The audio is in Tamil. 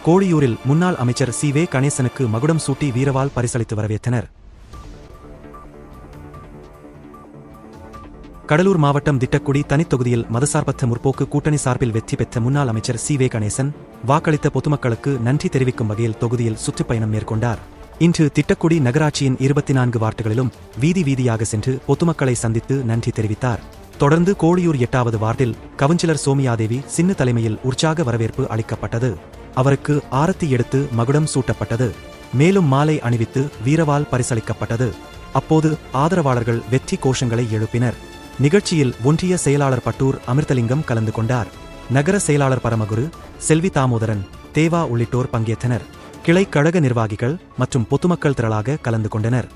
கோழியூரில் முன்னாள் அமைச்சர் சி.வே. கணேசனுக்கு மகுடம் சூட்டி வீரவாள் பரிசளித்து வரவேற்றனர். கடலூர் மாவட்டம் திட்டக்குடி தனித்தொகுதியில் மதசார்பற்ற முற்போக்கு கூட்டணி சார்பில் வெற்றி பெற்ற முன்னாள் அமைச்சர் சி.வே. கணேசன் வாக்களித்த பொதுமக்களுக்கு நன்றி தெரிவிக்கும் வகையில் தொகுதியில் சுற்றுப்பயணம் மேற்கொண்டார். இன்று திட்டக்குடி நகராட்சியின் 24 வார்டுகளிலும் வீதி வீதியாக சென்று பொதுமக்களை சந்தித்து நன்றி தெரிவித்தார். தொடர்ந்து கோழியூர் 8வது வார்டில் கவுன்சிலர் சோமியாதேவி சின்ன தலைமையில் உற்சாக வரவேற்பு அளிக்கப்பட்டது. அவருக்கு ஆரத்தி எடுத்து மகுடம் சூட்டப்பட்டது. மேலும் மாலை அணிவித்து வீரவாள் பரிசளிக்கப்பட்டது. அப்போது ஆதரவாளர்கள் வெற்றி கோஷங்களை எழுப்பினர். நிகழ்ச்சியில் ஒன்றிய செயலாளர் பட்டூர் அமிர்தலிங்கம் கலந்து கொண்டார். நகர செயலாளர் பரமகுரு, செல்வி தாமோதரன், தேவா உள்ளிட்டோர் பங்கேற்றனர். கிளை கழக நிர்வாகிகள் மற்றும் பொதுமக்கள் திரளாக கலந்து கொண்டனர்.